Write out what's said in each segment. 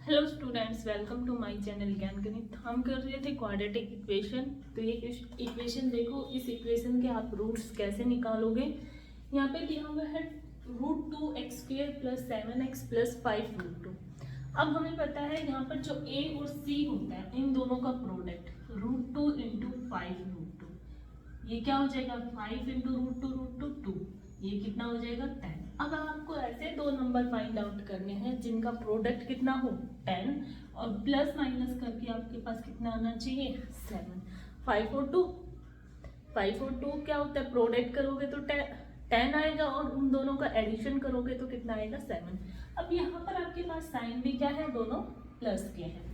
Hello students, welcome to my channel Gyan Ganit. हम कर रहे थे क्वाड्रेटिक इक्वेशन। तो ये इक्वेशन देखो, इस इक्वेशन के आप रूट्स कैसे निकालोगे। यहाँ पे दिया हुआ है √2x² + 7x + 5√2। अब हमें पता है यहाँ पर जो a और c होता है इन दोनों का प्रोडक्ट √2 × 5√2, ये क्या हो जाएगा 5 × √2 2, ये कितना हो जाएगा 10। अब आपको ऐसे दो नंबर फाइंड आउट करने हैं जिनका प्रोडक्ट कितना हो 10 और प्लस माइनस करके आपके पास कितना आना चाहिए 7। 5 और 2 क्या होता है, प्रोडक्ट करोगे तो 10 आएगा और उन दोनों का एडिशन करोगे तो कितना आएगा 7। अब यहाँ पर आपके पास साइन भी क्या है, दोनों प्लस के हैं,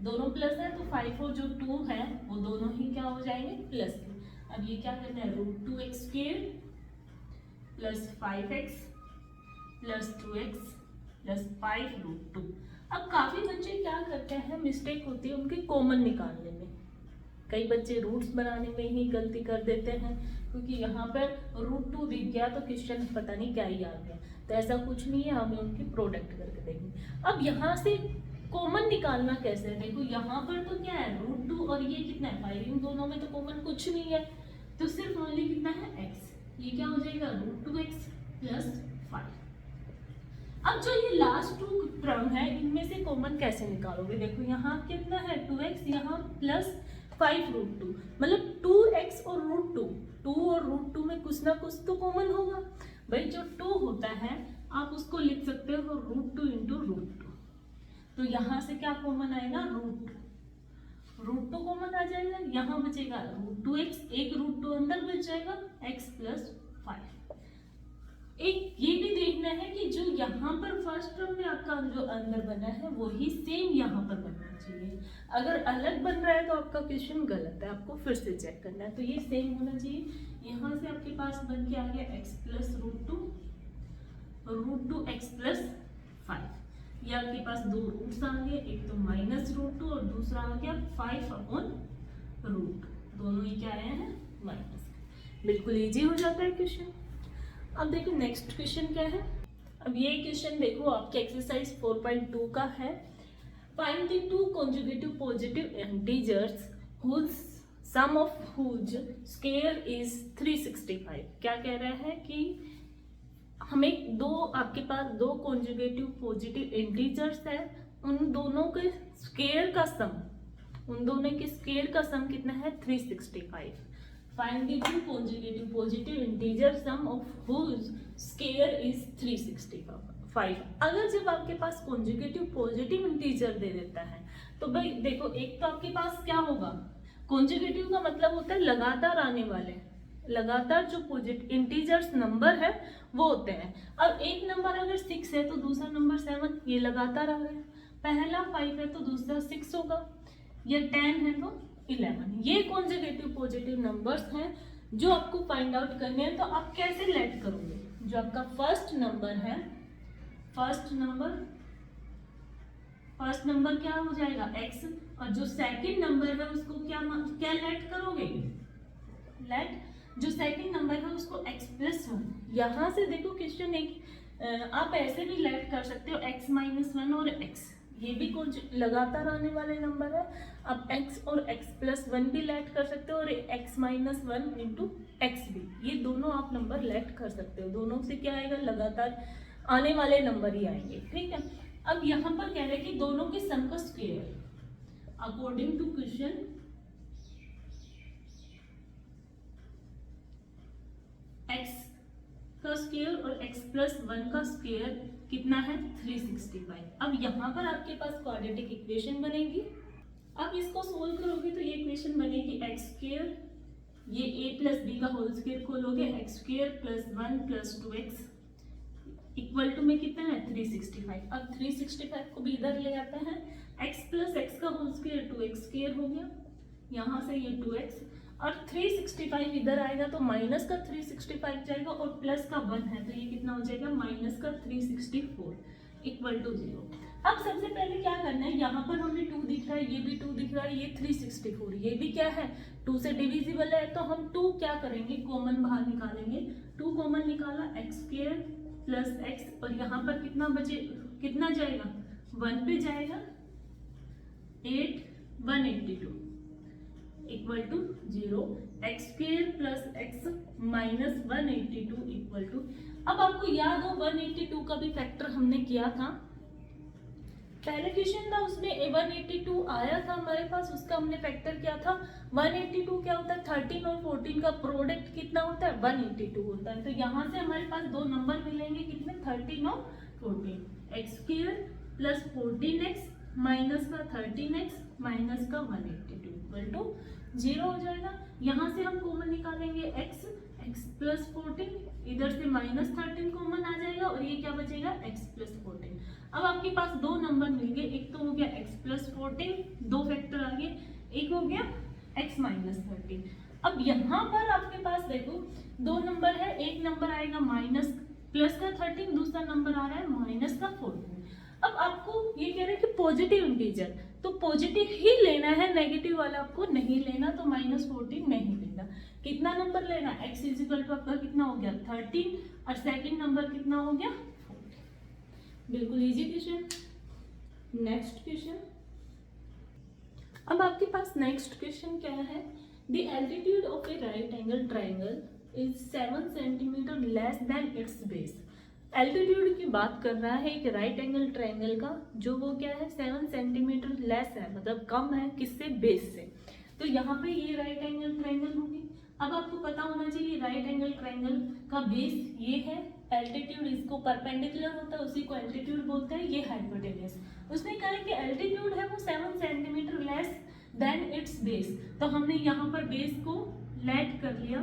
दोनों प्लस है तो 5 और जो 2 है वो दोनों ही क्या हो जाएंगे प्लस के। अब ये क्या करना है √2x² + 5x + 2x + 5√2। अब काफी बच्चे क्या करते हैं, मिस्टेक होती है उनके कॉमन निकालने में। कई बच्चे रूट्स बनाने में ही गलती कर देते हैं, क्योंकि यहाँ पर √2 दिख गया तो क्वेश्चन पता नहीं क्या ही आ गया। तो ऐसा कुछ नहीं है, हमें उनकी प्रोडक्ट करके देंगे। अब यहाँ से कॉमन निकालना कैसे है, देखो यहाँ पर तो क्या है √2 और ये कितना है 5, इन दोनों में तो कॉमन कुछ नहीं है, तो सिर्फ ओनली कितना है x, ये क्या हो जाएगा √2x + 5। अब जो ये लास्ट टू टर्म है इनमें से कॉमन कैसे निकालोगे, देखो यहाँ कितना है 2x, यहाँ प्लस 5√2, मतलब 2x और √2, 2 और √2 में कुछ ना कुछ तो कॉमन होगा। भाई जो 2 होता है आप उसको लिख सकते हो √2 × √2, तो यहाँ से क्या कॉमन आएगा √2 कॉमन आ जाएगा, यहाँ बचेगा √2x, एक √2 अंदर बच जाएगा x + 5। एक ये भी देखना है कि जो यहाँ पर फर्स्ट टर्म में आपका जो अंदर बना है वही सेम यहाँ पर बनना चाहिए। अगर अलग बन रहा है तो आपका क्वेश्चन गलत है, आपको फिर से चेक करना है। तो ये सेम होना चाहिए। यहाँ से आपके पास बन के आ गया x + √2x + 5। ये आपके पास दो रूट्स आ गए, एक तो -√2 और दूसरा आ गया 5/√2, दोनों ही क्या आए हैं माइनस। बिल्कुल इजी हो जाता है क्वेश्चन। अब देखो नेक्स्ट क्वेश्चन क्या है। अब ये क्वेश्चन देखो आपके एक्सरसाइज 4.2 का है। Find the two conjugative positive integers whose sum of whose square is 365। क्या कह रहा है कि हमें आपके पास दो कंजुगेटिव पॉजिटिव इंटीजर्स है, उन दोनों के स्क्वायर का सम कितना है 365। Find the two conjugative positive integer sum of whose square is 365। अगर जब आपके पास conjugative positive integer दे देता है तो भाई देखो, एक तो आपके पास क्या होगा, conjugative का मतलब होता है लगातार आने वाले, लगातार जो पॉजिटिव इंटीजर्स नंबर है वो होते हैं। अब एक नंबर अगर 6 है तो दूसरा नंबर 7, ये लगातार आ गया। पहला 5 है तो दूसरा 6 होगा, ये 10 है तो 11। ये कंजुगेटिव पॉजिटिव नंबर्स हैं जो आपको फाइंड आउट करने हैं। तो आप कैसे लेट करोगे, जो आपका फर्स्ट नंबर क्या हो जाएगा x, और जो सेकंड नंबर है उसको क्या लेट करोगे, जो सेकंड नंबर है उसको x + 1। यहाँ से देखो क्वेश्चन एक आप ऐसे भी लेट कर सकते हो x - 1 और x, ये भी कुछ लगातार आने वाले नंबर है। अब x और x + 1 भी लेट कर सकते हो और x - 1 × x भी, ये दोनों आप नंबर लेट कर सकते हो। दोनों से क्या आएगा, लगातार आने वाले नंबर ही आएंगे, ठीक है। अब यहाँ पर कह रहे हैं कि दोनों के सम का square according to question x का स्क्वायर और x + 1 का स्क्वायर कितना है 365। अब यहाँ पर आपके पास क्वाड्रेटिक इक्वेशन बनेगी। अब इसको सोल्व करोगे तो ये इक्वेशन बनेगी x², ये a + b का होल स्क्वायर खोलोगे, x² + 1 + 2x = में कितना है 365। अब 365 को भी इधर ले आते हैं, x + x का होल स्क्वायर 2x² हो गया, यहाँ से ये 2x, और 365 इधर आएगा तो माइनस का 365 जाएगा और प्लस का 1 है तो ये कितना हो जाएगा -364 = 0। अब सबसे पहले क्या करना है, यहाँ पर हमें 2 दिख रहा है, ये भी 2 दिख रहा है, ये 364, ये भी क्या है 2 से डिविजिबल है, तो हम 2 क्या करेंगे कॉमन बाहर निकालेंगे। 2 कॉमन निकाला, x² + x, और यहाँ पर कितना जाएगा 1 पे जाएगा 8 182 equal to 0, x square plus x minus 182 equal to, अब आपको याद हो 182 का भी फैक्टर हमने किया था, पहले क्वेश्चन था उसमें 182 आया था हमारे पास, उसका हमने फैक्टर किया था। 182 क्या होता है, 13 और 14 का प्रोडक्ट कितना होता है, 182 होता है। तो यहाँ से हमारे पास दो नंबर मिलेंगे कितने, 13 और 14, x square plus 14x minus का 13x माइनस का 182 इक्वल टू 0 हो जाएगा। यहाँ से हम कॉमन निकालेंगे x, x प्लस 14, इधर से माइनस 13 कॉमन आ जाएगा और ये क्या बचेगा, x प्लस 14। अब आपके पास दो नंबर मिल गए, एक तो हो गया x प्लस 14, दो फैक्टर आ गए, एक हो गया x माइनस 13। अब यहाँ पर आपके पास देखो दो नंबर है, एक नंबर आएगा माइनस प्लस का 13, दूसरा नंबर आ रहा है माइनस का 14। अब आपको ये कह रहे हैं कि पॉजिटिव इंटीजर, तो पॉजिटिव ही लेना है, नेगेटिव वाला आपको नहीं लेना, तो माइनस 14 नहीं लेना। कितना नंबर लेना, x इजिकल टू आपका कितना हो गया 13 और सेकंड नंबर कितना हो गया 14। बिल्कुल इजी क्वेश्चन। नेक्स्ट क्वेश्चन, अब आपके पास नेक्स्ट क्वेश्चन क्या है, the altitude of A right angle triangle is 7 centimetre less than it's base. Altitude की बात कर रहा है एक राइट एंगल ट्राइंगल का, जो वो क्या है 7 सेंटीमीटर लेस है, मतलब कम है किससे, बेस से। तो यहाँ पे ये राइट एंगल ट्राइंगल होगी। अब आपको पता होना चाहिए राइट एंगल ट्राइंगल का बेस ये है, एल्टीट्यूड इसको परपेंडिकुलर होता है, उसी को एल्टीट्यूड बोलते हैं, ये हाइपोटेन्यूज। उसने कहा कि एल्टीट्यूड है वो 7 centimetre less than it's base, तो हमने यहाँ पर बेस को लेट कर लिया,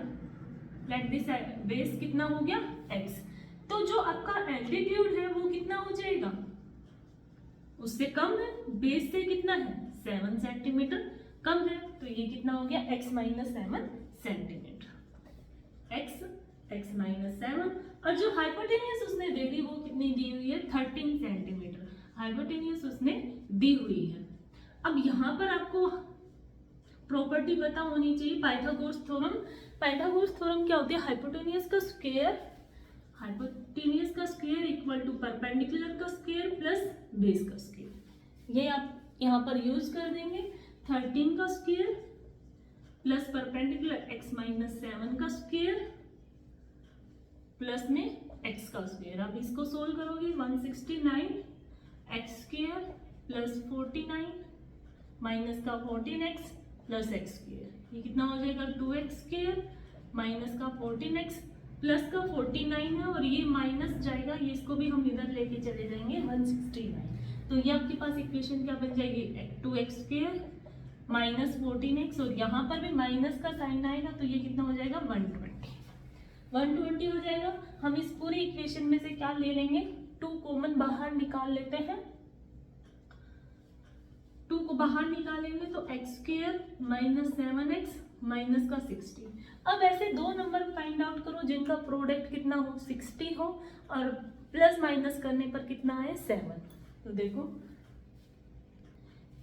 लेट दिस बेस कितना हो गया x। तो जो आपका एल्टीट्यूड है वो कितना हो जाएगा, उससे कम है, बेस से कितना है 7 सेंटीमीटर कम है, तो ये कितना हो गया x minus 7 centimetre, x minus 7। और जो हाइपोटेन्यूज उसने दे दी वो कितनी दी हुई है 13 सेंटीमीटर, हाइपोटेन्यूज उसने दी हुई है। अब यहाँ पर आपको प्रॉपर्टी पता होनी चाहिए, पाइथागोरस थ्योरम। पाइथागोरस थ्योरम क्या होती है, हाइपोटेन्यूज का स्क्वायर, हाइपोटेन्यूज का स्क्वायर इक्वल टू परपेंडिकुलर का स्क्वायर प्लस बेस का स्क्वायर। ये आप यहाँ पर यूज कर देंगे, 13 का square plus perpendicular x minus 7 का स्क्वायर प्लस में x का स्क्वायर। आप इसको सोल्व करोगे 169 x स्क्वायर प्लस 49 माइनस का 14x प्लस x स्क्वायर, ये कितना हो जाएगा 2x स्क्वायर माइनस का 14x प्लस का 49 है और ये माइनस जाएगा, ये इसको भी हम इधर लेके चले जाएंगे 169। तो ये आपके पास इक्वेशन क्या बन जाएगी 2x स्क्वायर माइनस 14x, और यहाँ पर भी माइनस का साइन आएगा, तो ये कितना हो जाएगा 120 हो जाएगा। हम इस पूरी इक्वेशन में से क्या ले लेंगे, 2 कॉमन बाहर निकाल लेते हैं, 2 को बाहर निकालेंगे तो x square minus 7x minus का 60। अब ऐसे दो नंबर फाइंड आउट करो जिनका प्रोडक्ट कितना हो 60 हो और प्लस माइनस करने पर कितना है 7। तो देखो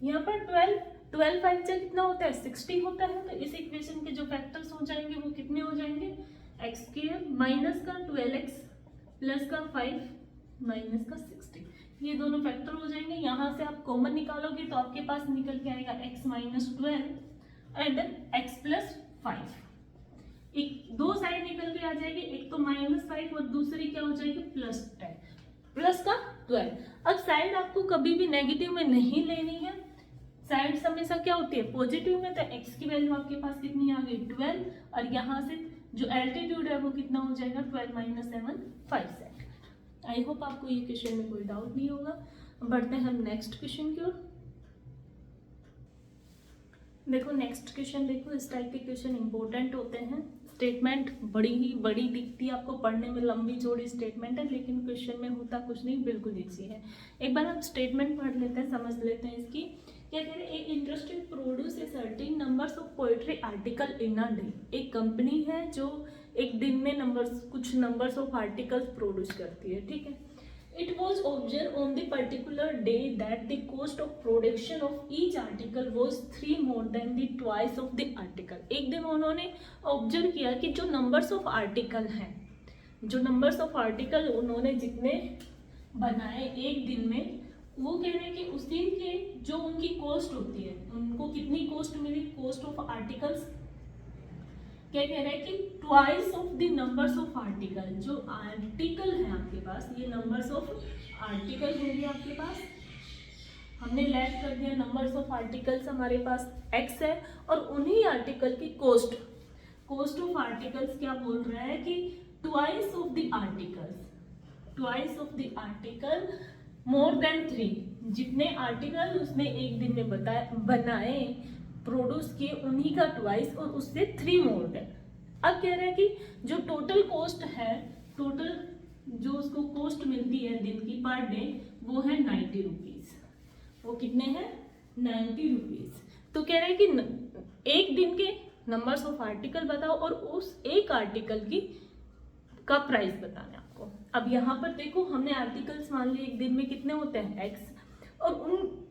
यहाँ पर 12 5 से कितना होता है 60 होता है, तो इस इक्वेशन के जो फैक्टर्स हो जाएंगे वो कितने हो जाएंगे, x स्क्वायर माइनस का 12x प्लस का 5 माइनस का 60, ये दोनों फैक्टर हो जाएंगे। यहाँ से आप कॉमन निकालोगे तो आपके पास निकल के आएगा x minus 12 and x plus 5, एक दो साइड निकल के आ जाएगी, एक तो -5 और दूसरी क्या हो जाएगी प्लस 10 प्लस का 12। अब साइड आपको कभी भी नेगेटिव में नहीं लेनी है, साइड हमेशा क्या होती है पॉजिटिव में, तो x की वैल्यू आपके पास कितनी आ गई 12 और यहाँ से जो एल्टीट्यूड है वो कितना हो जाएगा 12 माइनस 7 5 सेंटीमीटर। आई होप आपको ये क्वेश्चन में कोई डाउट नहीं होगा। बढ़ते हैं हम नेक्स्ट क्वेश्चन की ओर। देखो नेक्स्ट क्वेश्चन, देखो इस टाइप के क्वेश्चन इंपॉर्टेंट होते हैं, स्टेटमेंट बड़ी दिखती है आपको पढ़ने में, लंबी चौड़ी स्टेटमेंट है, लेकिन क्वेश्चन में होता कुछ नहीं, बिल्कुल इजी है। एक बार हम स्टेटमेंट पढ़ लेते हैं, समझ लेते हैं इसकी। क्या कह रहे हैं, एक industry produce a certain numbers of poetry article in a day. एक कंपनी है जो एक दिन में कुछ नंबर्स ऑफ आर्टिकल्स प्रोड्यूस करती है, ठीक है। It was observed on the particular day that the cost of production of each article was 3 more than the twice of the article। एक दिन उन्होंने ऑब्जर्व किया कि जो नंबर्स ऑफ आर्टिकल हैं, जो नंबर्स ऑफ आर्टिकल उन्होंने जितने बनाए एक दिन में, वो कह रहे हैं कि उस दिन के जो उनकी कॉस्ट होती है, उनको कितनी कॉस्ट मिली, कॉस्ट ऑफ आर्टिकल्स, क्या कह रहा है कि twice of the numbers of article, जो आर्टिकल है आपके पास, ये नंबर्स ऑफ आर्टिकल होंगे आपके पास, हमने लेट कर दिया नंबर्स ऑफ आर्टिकल्स हमारे पास x है, और उन्हीं आर्टिकल की कॉस्ट, कॉस्ट ऑफ आर्टिकल्स क्या बोल रहा है कि twice of the articles, twice of the article more than 3, जितने आर्टिकल उसने एक दिन में बनाए प्रोड्यूस किए उन्हीं का ट्वाइस, और उससे 3 मोर देन। अब कह रहा है कि जो टोटल कॉस्ट है, टोटल जो उसको कॉस्ट मिलती है दिन की पर डे, वो है 90 रुपीज। वो कितने हैं, 90 रुपीज। तो कह रहे हैं कि एक दिन के नंबर्स ऑफ आर्टिकल बताओ और उस एक आर्टिकल की का प्राइस बताना है आपको। अब यहाँ पर देखो, हमने आर्टिकल्स मान लिए एक दिन में कितने होते हैं x, और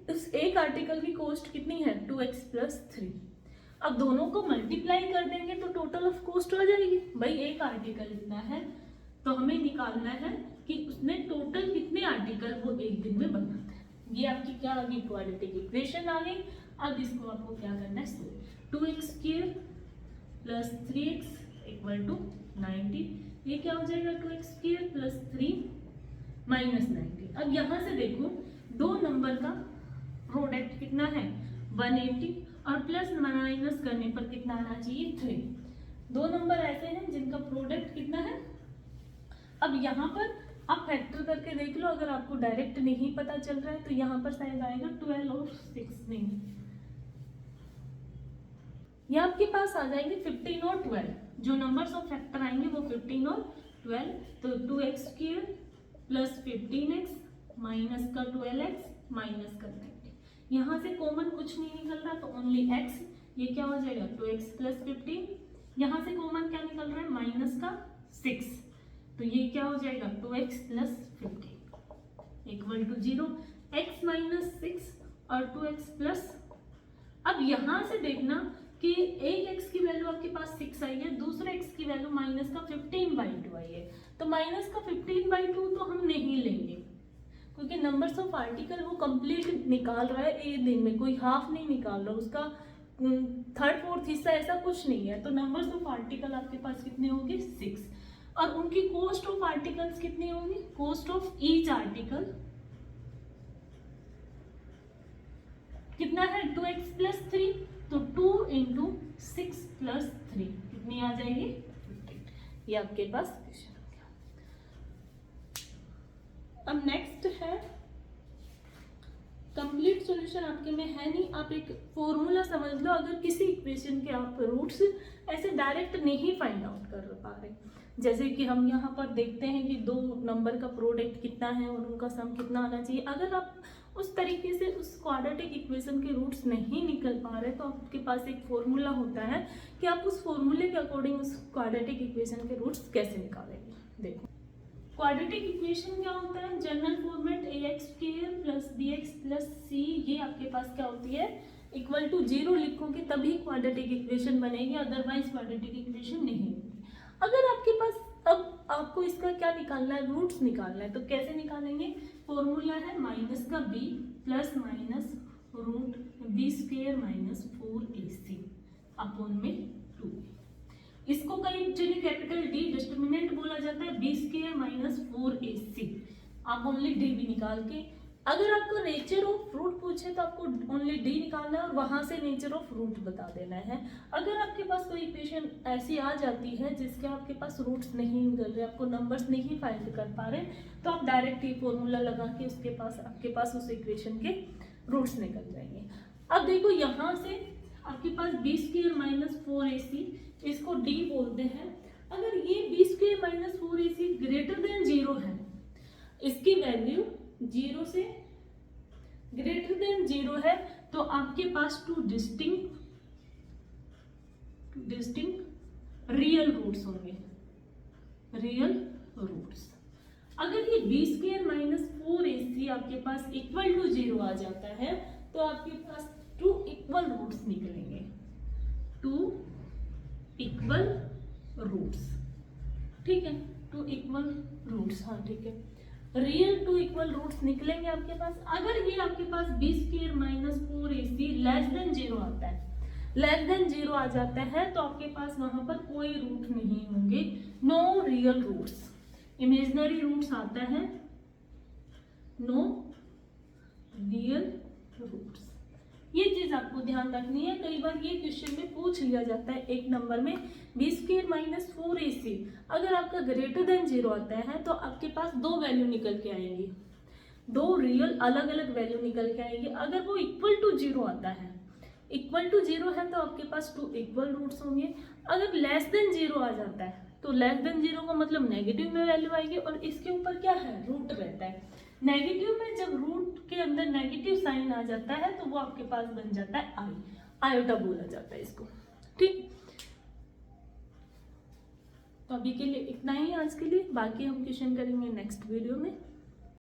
उस एक आर्टिकल की कॉस्ट कितनी है 2x + 3। अब दोनों को मल्टीप्लाई कर देंगे तो टोटल ऑफ कॉस्ट हो जाएगी। भाई एक आर्टिकल इतना है, तो हमें निकालना है कि उसने टोटल कितने आर्टिकल वो एक दिन में बनाते हैं। ये आपकी क्या आ गई, क्वाड्रेटिक इक्वेशन आ गई। अब इसको आपको क्या करना है, 2x² + 3x = 90। ये क्या हो जाएगा, 2x² + 3 - 90। अब यहाँ से देखो, दो नंबर का प्रोडक्ट कितना है 180, और प्लस माइनस करने पर कितना आना चाहिए 3। दो नंबर ऐसे हैं जिनका प्रोडक्ट कितना है। अब यहाँ पर आप फैक्टर करके देख लो, अगर आपको डायरेक्ट नहीं पता चल रहा है तो यहाँ पर शायद आएगा 12 और 6, नहीं, ये आपके पास आ जाएंगे 15 और 12। जो नंबर्स ऑफ फैक्टर आएंगे वो 15 और 12। तो 2x² + 15x माइनस का 12x माइनस का 90। यहाँ से कॉमन कुछ नहीं निकल रहा तो ओनली x, ये क्या हो जाएगा 2x + 15। यहाँ से कॉमन क्या निकल रहा है माइनस का 6, तो ये क्या हो जाएगा 2x + 15 = 0। x - 6 और 2x प्लस, अब यहाँ से देखना कि एक x की वैल्यू आपके पास 6 आई है, दूसरे x की वैल्यू माइनस का 15/2 आई है। तो माइनस का 15/2 तो हम नहीं लेंगे, क्योंकि नंबर्स ऑफ आर्टिकल वो कंप्लीट निकाल रहा है एक दिन में, कोई हाफ नहीं निकाल रहा, उसका 3/4 हिस्सा ऐसा कुछ नहीं है। तो नंबर्स ऑफ आर्टिकल आपके पास कितने होंगे 6, और उनकी कॉस्ट ऑफ आर्टिकल्स कितनी होगी, कॉस्ट ऑफ ईच आर्टिकल कितना है 2x + 3, तो 2 × 6 + 3 कितनी आ जाएगी 15। ये आपके पास क्वेश्चन हो गया। अब नेक्स्ट है, कंप्लीट सॉल्यूशन आपके में है नहीं, आप एक फॉर्मूला समझ लो। अगर किसी इक्वेशन के आप रूट्स ऐसे डायरेक्ट नहीं फाइंड आउट कर पा रहे, जैसे कि हम यहाँ पर देखते हैं कि दो नंबर का प्रोडक्ट कितना है और उनका सम कितना आना चाहिए, अगर आप उस तरीके से उस क्वाड्रेटिक इक्वेशन के रूट्स नहीं निकल पा रहे तो आपके पास एक फॉर्मूला होता है कि आप उस फॉर्मूले के अकॉर्डिंग उस क्वाड्रेटिक इक्वेशन के रूट्स कैसे निकालेंगे। देखो, क्वाड्रेटिक इक्वेशन क्या होता है, general format ax² + bx + c, ये आपके पास क्या होती है = 0 लिखोगे तभी क्वाड्रेटिक इक्वेशन बनेगी, अदरवाइज क्वाड्रेटिक इक्वेशन नहीं होगी। अगर आपके पास, अब आपको इसका क्या निकालना है, रूट्स निकालना है, तो कैसे निकालेंगे, फॉर्मूला है माइनस का b + (√b² - 4ac अपॉन में 2। इसको कई जगह कैपिटल D डिटरमिनेंट बोला जाता है, b² - 4ac। आप ओनली d भी निकाल के, अगर आपको नेचर ऑफ रूट पूछे तो आपको ओनली d निकालना है और वहां से नेचर ऑफ रूट बता देना है। अगर आपके पास कोई इक्वेशन ऐसी आ जाती है जिसके आपके पास रूट्स नहीं निकल रहे, आपको नंबर्स नहीं फाइंड कर पा रहे, तो आप डायरेक्ट ये फॉर्मूला लगा के उसके पास आपके पास उस इक्वेशन के रूट्स निकल जाएंगे। अब देखो, यहाँ से आपके पास b² - 4ac, इसको d बोलते हैं। अगर ये b² - 4ac ग्रेटर देन 0 है, इसकी वैल्यू 0 से ग्रेटर देन 0 है, तो आपके पास टू डिस्टिंक्ट रियल रूट्स होंगे, रियल रूट्स। अगर ये b² - 4ac आपके पास = 0 आ जाता है तो आपके पास 2 इक्वल रूट्स निकलेंगे, 2 इक्वल रूट्स, ठीक है, 2 इक्वल रूट्स, हाँ ठीक है। रियल टू इक्वल रूट्स निकलेंगे आपके पास। अगर ये आपके पास B square minus 4ac less than 0 आता है, लेस देन 0 आ जाता है तो आपके पास वहां पर कोई रूट नहीं होंगे, no real roots. Imaginary roots आता है, नो रियल रूट्स। ये चीज आपको ध्यान रखनी है। कई बार ये क्वेश्चन में पूछ लिया जाता है 1 नंबर में, बी स्क्वायर माइनस 4ac अगर आपका ग्रेटर देन 0 आता है तो आपके पास दो वैल्यू निकल के आएंगी, दो रियल अलग अलग वैल्यू निकल के आएंगी। अगर वो इक्वल टू 0 आता है, इक्वल टू 0 है तो आपके पास 2 इक्वल रूट्स होंगे। अगर लेस देन 0 आ जाता है तो लेस देन 0 का मतलब नेगेटिव में वैल्यू आएगी, और इसके ऊपर क्या है, रूट रहता है। नेगेटिव में जब रूट के अंदर नेगेटिव साइन आ जाता है तो वो आपके पास बन जाता है आई, आयोटा बोला जाता है इसको। ठीक, तो अभी के लिए इतना ही आज के लिए, बाकी हम क्वेश्चन करेंगे नेक्स्ट वीडियो में।